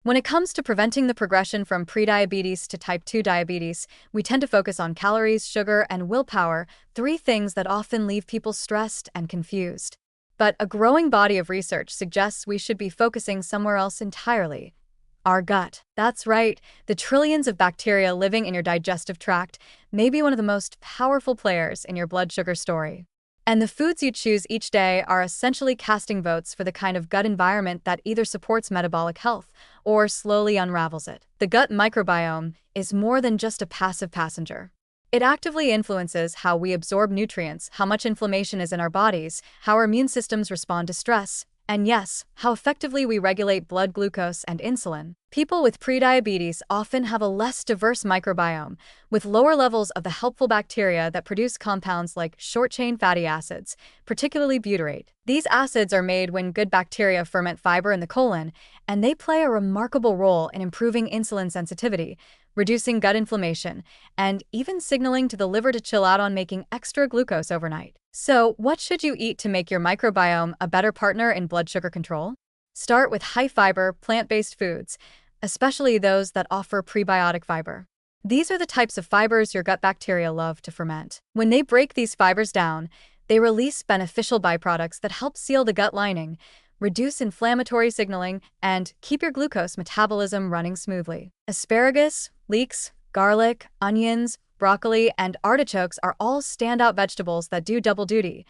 When it comes to preventing the progression from prediabetes to type 2 diabetes, we tend to focus on calories, sugar, and willpower, three things that often leave people stressed and confused. But a growing body of research suggests we should be focusing somewhere else entirely. Our gut. That's right, the trillions of bacteria living in your digestive tract may be one of the most powerful players in your blood sugar story. And the foods you choose each day are essentially casting votes for the kind of gut environment that either supports metabolic health or slowly unravels it. The gut microbiome is more than just a passive passenger. It actively influences how we absorb nutrients, how much inflammation is in our bodies, how our immune systems respond to stress, and yes, how effectively we regulate blood glucose and insulin. People with prediabetes often have a less diverse microbiome, with lower levels of the helpful bacteria that produce compounds like short-chain fatty acids, particularly butyrate. These acids are made when good bacteria ferment fiber in the colon, and they play a remarkable role in improving insulin sensitivity, reducing gut inflammation, and even signaling to the liver to chill out on making extra glucose overnight. So, what should you eat to make your microbiome a better partner in blood sugar control? Start with high-fiber, plant-based foods, especially those that offer prebiotic fiber. These are the types of fibers your gut bacteria love to ferment. When they break these fibers down, they release beneficial byproducts that help seal the gut lining, reduce inflammatory signaling, and keep your glucose metabolism running smoothly. Asparagus, leeks, garlic, onions, broccoli, and artichokes are all standout vegetables that do double duty.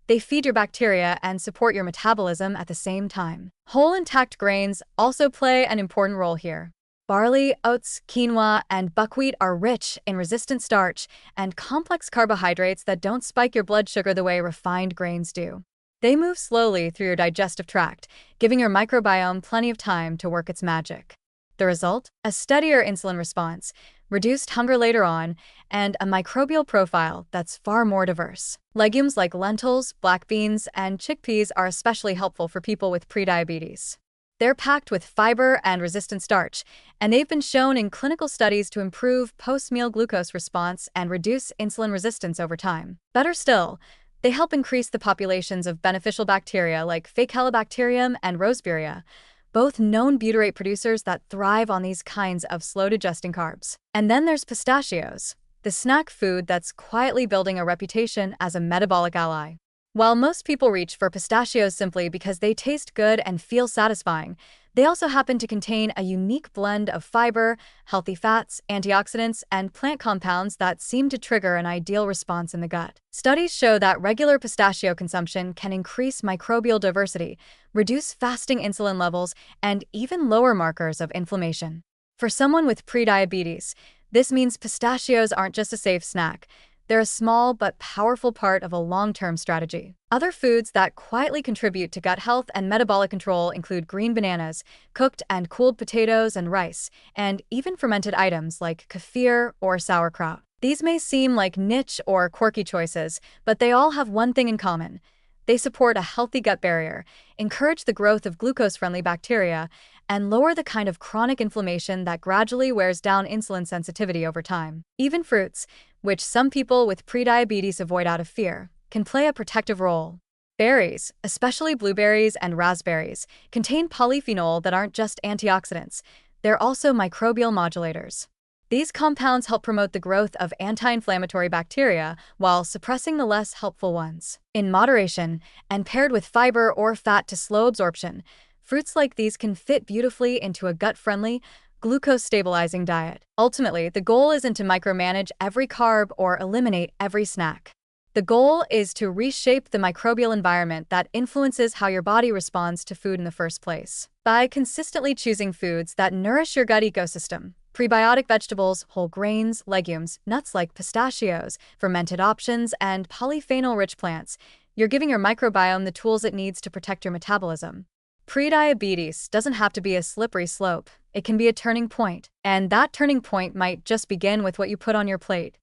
They feed your bacteria and support your metabolism at the same time. Whole intact grains also play an important role here. Barley, oats, quinoa, and buckwheat are rich in resistant starch and complex carbohydrates that don't spike your blood sugar the way refined grains do. They move slowly through your digestive tract, giving your microbiome plenty of time to work its magic. The result? A steadier insulin response, reduced hunger later on, and a microbial profile that's far more diverse. Legumes like lentils, black beans, and chickpeas are especially helpful for people with prediabetes. They're packed with fiber and resistant starch, and they've been shown in clinical studies to improve post-meal glucose response and reduce insulin resistance over time. Better still, they help increase the populations of beneficial bacteria like Faecalibacterium and Roseburia, both known butyrate producers that thrive on these kinds of slow-digesting carbs. And then there's pistachios, the snack food that's quietly building a reputation as a metabolic ally. While most people reach for pistachios simply because they taste good and feel satisfying, they also happen to contain a unique blend of fiber, healthy fats, antioxidants, and plant compounds that seem to trigger an ideal response in the gut. Studies show that regular pistachio consumption can increase microbial diversity, reduce fasting insulin levels, and even lower markers of inflammation. For someone with prediabetes, this means pistachios aren't just a safe snack. They're a small but powerful part of a long-term strategy. Other foods that quietly contribute to gut health and metabolic control include green bananas, cooked and cooled potatoes and rice, and even fermented items like kefir or sauerkraut. These may seem like niche or quirky choices, but they all have one thing in common. They support a healthy gut barrier, encourage the growth of glucose-friendly bacteria, and lower the kind of chronic inflammation that gradually wears down insulin sensitivity over time. Even fruits, which some people with prediabetes avoid out of fear, can play a protective role. Berries, especially blueberries and raspberries, contain polyphenol that aren't just antioxidants, they're also microbial modulators. These compounds help promote the growth of anti-inflammatory bacteria while suppressing the less helpful ones. In moderation, and paired with fiber or fat to slow absorption, fruits like these can fit beautifully into a gut-friendly, glucose-stabilizing diet. Ultimately, the goal isn't to micromanage every carb or eliminate every snack. The goal is to reshape the microbial environment that influences how your body responds to food in the first place. By consistently choosing foods that nourish your gut ecosystem, prebiotic vegetables, whole grains, legumes, nuts like pistachios, fermented options, and polyphenol-rich plants, you're giving your microbiome the tools it needs to protect your metabolism. Prediabetes doesn't have to be a slippery slope. It can be a turning point, and that turning point might just begin with what you put on your plate.